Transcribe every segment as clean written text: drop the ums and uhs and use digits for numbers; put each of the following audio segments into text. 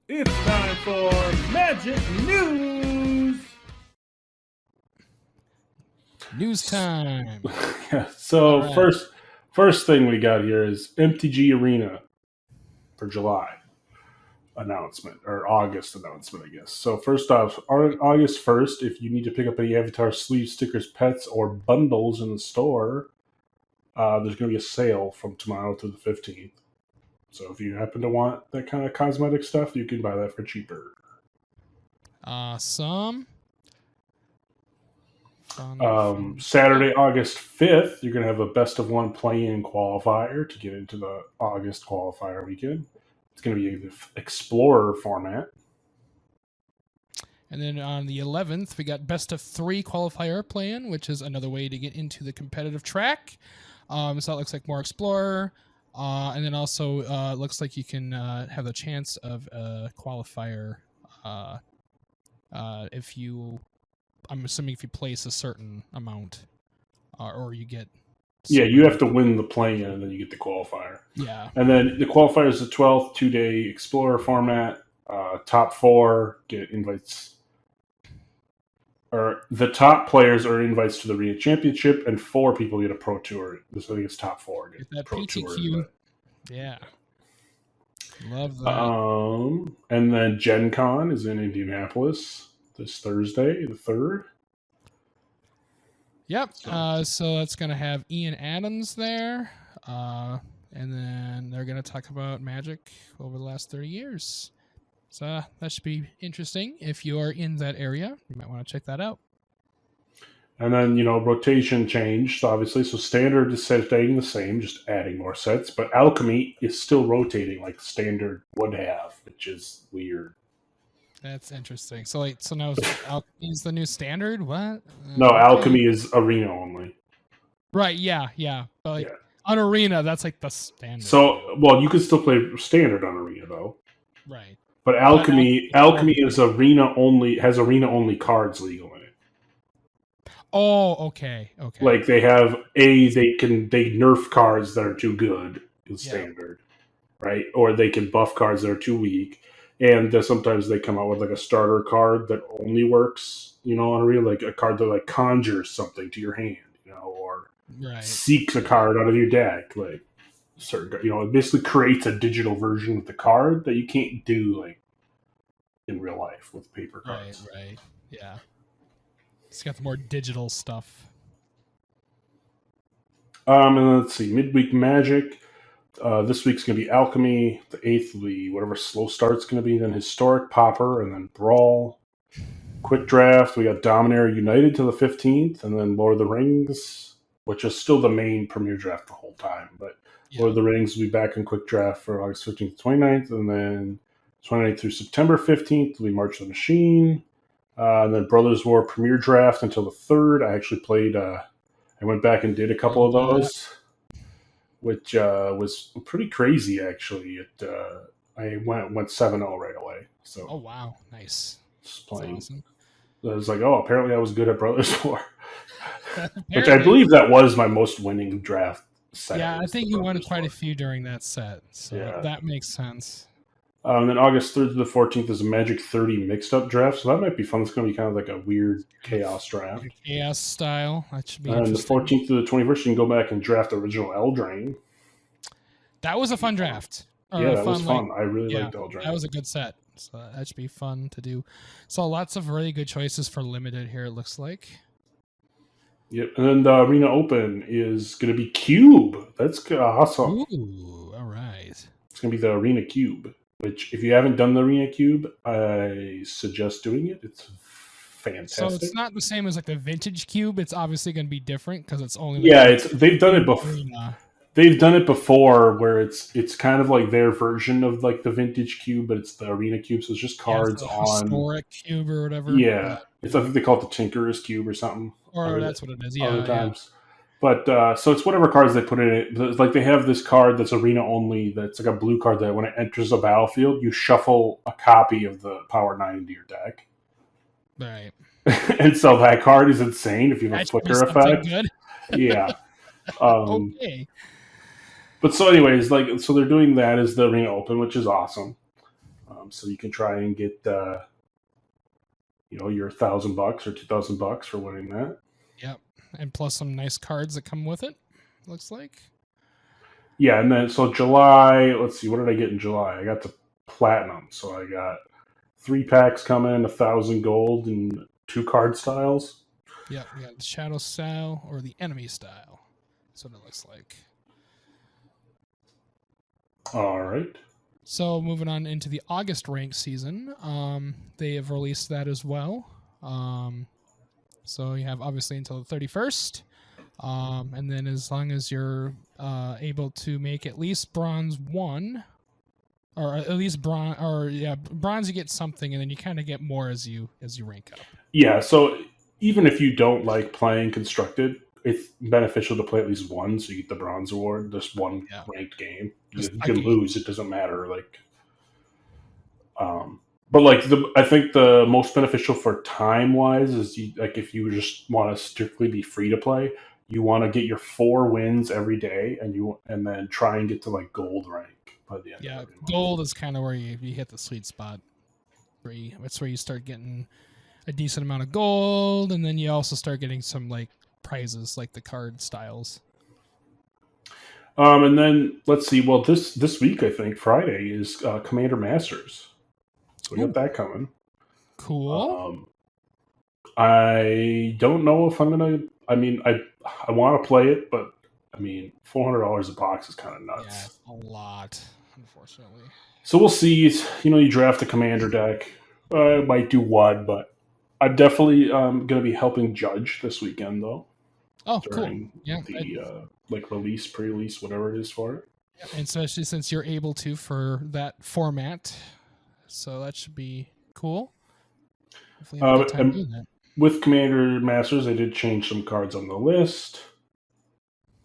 It's time for Magic News. News time. Yeah. So All right. first thing we got here is MTG Arena for July announcement or August announcement, I guess. So first off, on August 1st, if you need to pick up any avatar sleeve stickers, pets, or bundles in the store, there's going to be a sale from tomorrow to the 15th. So if you happen to want that kind of cosmetic stuff, you can buy that for cheaper. Awesome. Fun. Saturday, August 5th, you're going to have a best of one play-in qualifier to get into the August qualifier weekend. It's going to be the Explorer format. And then on the 11th, we got best of 3 qualifier play-in, which is another way to get into the competitive track. So it looks like more Explorer. And then also looks like you can have the chance of a qualifier if you, I'm assuming if you place a certain amount or you get. Yeah, you have to win the play-in and then you get the qualifier. Yeah. And then the qualifier is the 12th, 2-day Explorer format. Top 4 get invites. Or the top players are invites to the Arena Championship, and 4 people get a Pro Tour. So I think it's top 4 get that Pro PTQ. Tour. Yeah. Love that. And then Gen Con is in Indianapolis this Thursday, the 3rd. Yep. So that's going to have Ian Adams there. And then they're going to talk about Magic over the last 30 years. So that should be interesting. If you are in that area, you might want to check that out. And then, rotation changed, obviously. So Standard is staying the same, just adding more sets. But Alchemy is still rotating like Standard would have, which is weird. That's interesting. So now Alchemy is the new Standard? What? No, okay. Alchemy is Arena only. Right, yeah. But on Arena, that's like the Standard. So, well, you can still play Standard on Arena, though. Right. But Alchemy is Arena only, has Arena only cards legal in it. Oh, okay. Like they have they nerf cards that are too good in Standard, right? Or they can buff cards that are too weak. And sometimes they come out with like a starter card that only works, on Arena, like a card that like conjures something to your hand, or seeks a card out of your deck, like certain, it basically creates a digital version of the card that you can't do like in real life with paper cards. Right. Yeah. It's got the more digital stuff. And then let's see, midweek Magic. This week's going to be Alchemy. The 8th will be whatever slow start's going to be. Then Historic, Pauper, and then Brawl. Quick Draft. We got Dominaria United to the 15th, and then Lord of the Rings, which is still the main premier draft the whole time. But Lord of the Rings will be back in Quick Draft for August 15th to 29th, and then 29th through September 15th will be March of the Machine. And then Brothers War Premier Draft until the 3rd. I actually played, I went back and did a couple of those, which was pretty crazy, actually. I went 7-0 right away. So. Oh, wow. Nice. Just playing. Awesome. I was like, apparently I was good at Brothers War. Which I believe that was my most winning draft set. Yeah, I think you won quite a few during that set. So that makes sense. And then August 3rd to the 14th is a Magic 30 mixed-up draft, so that might be fun. It's going to be kind of like a weird chaos draft. Like a chaos style. That should be interesting. And the 14th to the 21st, you can go back and draft original Eldraine. That was a fun draft. That was fun. I really liked Eldraine. That was a good set, so that should be fun to do. So lots of really good choices for Limited here, it looks like. Yep, and then the Arena Open is going to be Cube. That's awesome. Ooh, all right. It's going to be the Arena Cube. Which, if you haven't done the Arena Cube, I suggest doing it. It's fantastic. So it's not the same as like the Vintage Cube. It's obviously going to be different because it's only. They've done it before. They've done it before, where it's kind of like their version of like the Vintage Cube, but it's the Arena Cube. So it's just cards on Historic Cube or whatever. Yeah, I think they call it the Tinkerer's Cube or something. Or that's what it is. Yeah, other times. But so it's whatever cards they put in it. It's like they have this card that's Arena only. That's like a blue card that when it enters a battlefield, you shuffle a copy of the Power 9 into your deck. Right. And so that card is insane if you have a flicker effect. Good. Yeah. Okay. But so anyways, so they're doing that as the Arena Open, which is awesome. So you can try and get your $1,000 or $2,000 for winning that. Yep. And plus some nice cards that come with it, looks like. Yeah, and then so July, let's see, what did I get in July? I got the platinum, so I got 3 packs coming, 1,000 gold, and 2 card styles. Yep, we got the shadow style or the enemy style. That's what it looks like. All right. So moving on into the August rank season, they have released that as well. So you have obviously until the 31st. And then as long as you're able to make at least bronze 1, or at least bronze, you get something, and then you kind of get more as you rank up. Yeah, so even if you don't like playing constructed, it's beneficial to play at least one, so you get the bronze award. Just one ranked game. You can lose; it doesn't matter. But I think the most beneficial for time wise is if you just want to strictly be free to play, you want to get your 4 wins every day, and then try and get to gold rank by the end. Yeah, gold is kind of where you hit the sweet spot. That's where you start getting a decent amount of gold, and then you also start getting some prizes like the card styles. And then let's see. Well, this week I think Friday is Commander Masters, so we got that coming. Cool. I don't know if I'm gonna. I mean, I want to play it, but I mean, $400 a box is kind of nuts. Yeah, a lot, unfortunately. So we'll see. You draft a commander deck. I might do one, but I'm definitely going to be helping judge this weekend, though. Oh, cool. Yeah. The release, pre-release, whatever it is for it. Yeah, and especially since you're able to for that format. So that should be cool. With Commander Masters, they did change some cards on the list.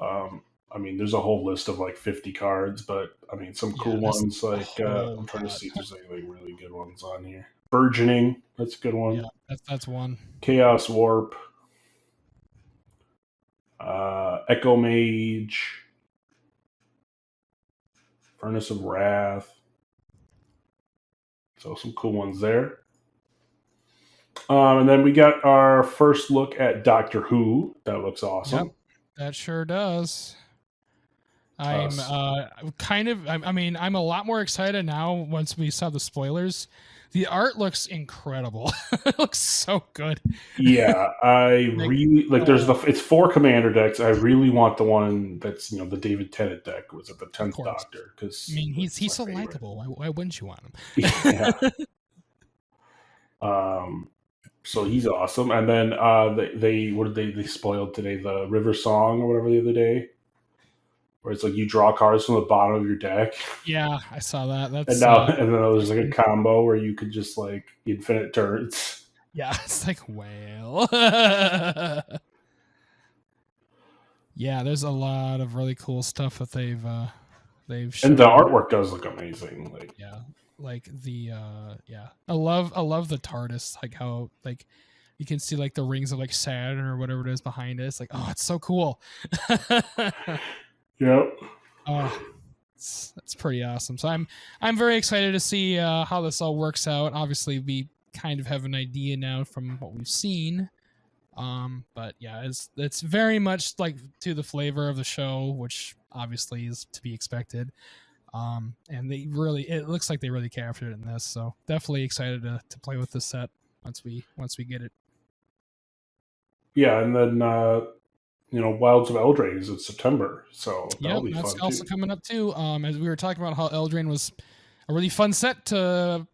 I mean, there's a whole list of 50 cards, but I mean, some cool ones. I'm trying to see if there's any really good ones on here. Burgeoning, that's a good one. Yeah, that's one. Chaos Warp, Echo Mage, Furnace of Wrath. So some cool ones there. And then we got our first look at Doctor Who. That looks awesome. Yep, that sure does. I'm I'm a lot more excited now once we saw the spoilers. The art looks incredible. It looks so good. Yeah, I really it's 4 commander decks. I really want the one that's the David Tennant deck. Was it the 10th Doctor? Because I mean, he's so likable. Why wouldn't you want him? Yeah. So he's awesome. And then they spoiled today the River Song or whatever the other day, where it's you draw cards from the bottom of your deck. Yeah, I saw that. And then there's a combo where you could just infinite turns. Yeah, it's whale. Yeah, there's a lot of really cool stuff that they've shown. And the artwork does look amazing. I love the TARDIS, how you can see the rings of Saturn or whatever it is behind it. It's it's so cool. Yep. Oh, that's pretty awesome. So I'm very excited to see how this all works out. Obviously, we kind of have an idea now from what we've seen. But yeah, it's very much to the flavor of the show, which obviously is to be expected. And it looks like they really captured it in this. So definitely excited to play with this set once we get it. Yeah, and then Wilds of Eldraine is in September, so that'll be fun. That's also coming up too. As we were talking about how Eldraine was a really fun set to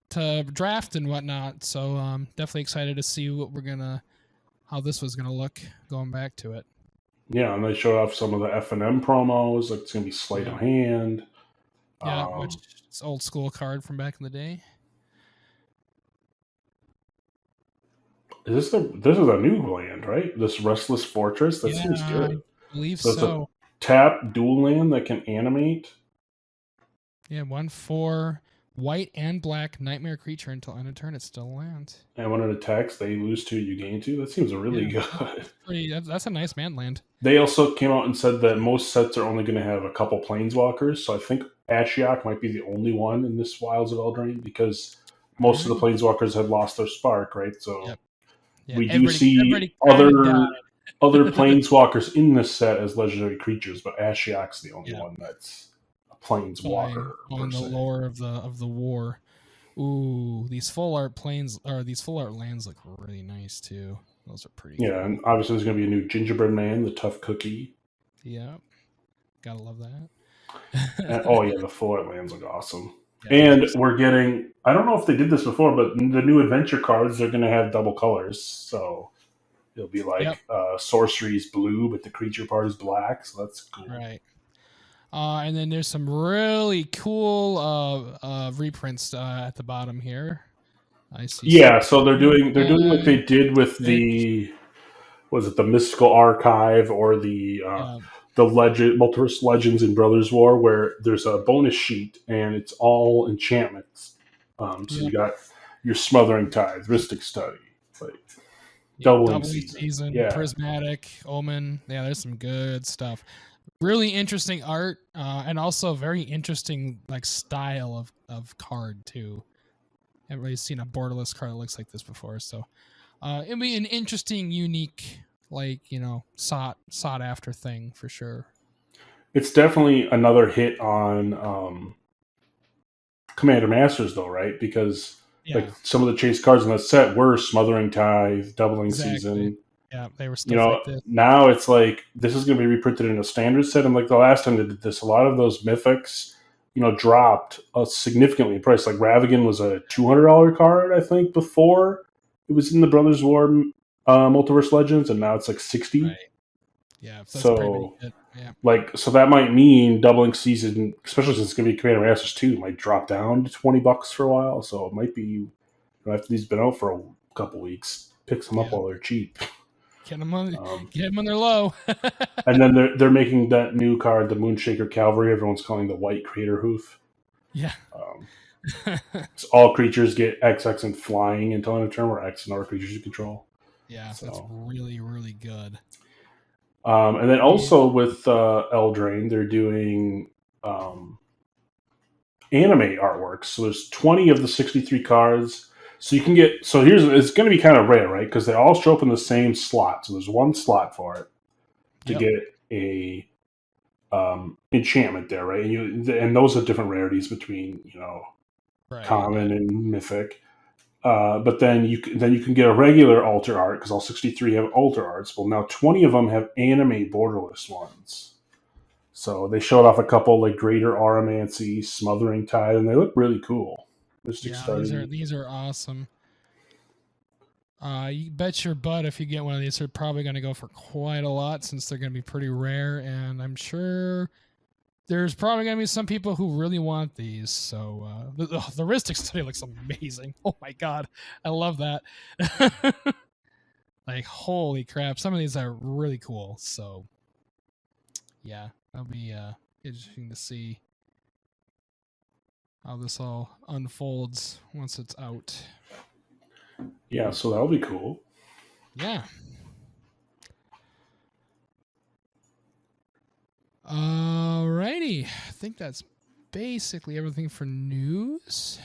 draft and whatnot. So definitely excited to see how this was gonna look going back to it. Yeah, and they showed off some of the F&M promos. It's gonna be sleight of hand. Yeah, which is old school card from back in the day. This is a new land, right? This Restless Fortress? That seems good. I believe so. It's a tap dual land that can animate. Yeah, 1/4 white and black nightmare creature until end of turn. It's still a land. And when it attacks, they lose 2, you gain 2. That seems really good. That's a nice man land. They also came out and said that most sets are only going to have a couple planeswalkers. So I think Ashiok might be the only one in this Wilds of Eldraine because most of the Alright. planeswalkers have lost their spark, right? So Yep. Yeah. we do see Everybody kind of died. other planeswalkers in this set as legendary creatures, but Ashiok's the only Yeah. one that's a planeswalker per Following the se. lore of the war. Ooh, these full art planes or these full art lands look really nice too. Those are pretty Yeah, cool. and obviously there's going to be a new Gingerbread Man, the Tough Cookie. Yeah. Gotta love that. And, oh yeah, the full art lands look awesome. Yeah, those And are we're getting, I don't know if they did this before, but the new adventure cards are going to have double colors. So it'll be Yep. like sorcery's blue, but the creature part is black. So that's cool. Right. And then there's some really cool reprints at the bottom here. I see. Yeah, so they're doing like they Superman, did with Fish. the was it the Mystical Archive or Yeah. the Legend Multiverse Legends in Brothers War, where there's a bonus sheet and it's all enchantments. So Yep. you got your Smothering Tithe, Mystic Study, like Yeah. Doubling Doubling Season. Season, Yeah, Prismatic, Omen. Yeah, there's some good stuff. Really interesting art, and also very interesting like style of card too. Haven't really seen a borderless card that looks like this before, so it'll be an interesting, unique, like sought after thing for sure. it's definitely another hit on Commander Masters, though, right? Because like Yeah, some of the chase cards in that set were Smothering Tithe, Doubling exactly. Season. Yeah, they were stuff like this. Now it's like this is going to be reprinted in a standard set, and like the last time they did this, a lot of those mythics, dropped significantly in price. Like Ravigan was a $200 card, I think, before it was in the Brothers War Multiverse Legends, and now it's like 60. Right. Yeah, that's pretty big So hit. Yeah. so that might mean Doubling Season, especially since it's going to be Commander Masters 2, might drop down to $20 for a while. So it might be after these been out for a couple weeks, pick some up Yeah. while they're cheap. Get them on, Um, get them when they're low. and then they're making that new card, the Moonshaker Cavalry. Everyone's calling the White Creator Hoof. Yeah. Um, so all creatures get XX and flying until end of turn, or X and other creatures you control. Yeah, So that's really, really good. and then also with Eldraine, they're doing anime artworks. So there's 20 of the 63 cards. So you can get. So it's going to be kind of rare, right? Because they all show up in the same slot. So there's one slot for it to Yep. get a enchantment there, right? And those are different rarities between Right. common and mythic. But then you can get a regular altar art because all 63 have altar arts. Well, now 20 of them have anime borderless ones. So they showed off a couple like Greater Aromancy, Smothering Tide, and they look really cool. Mystic Yeah, Study. these are awesome. You bet your butt if you get one of these, they're probably going to go for quite a lot since they're going to be pretty rare, and I'm sure there's probably going to be some people who really want these. So the Mystic Study looks amazing. Oh my god, I love that. Like holy crap, some of these are really cool. So yeah, that'll be interesting to see how this all unfolds once it's out. Yeah, so that'll be cool. Yeah. Alrighty. I think that's basically everything for news.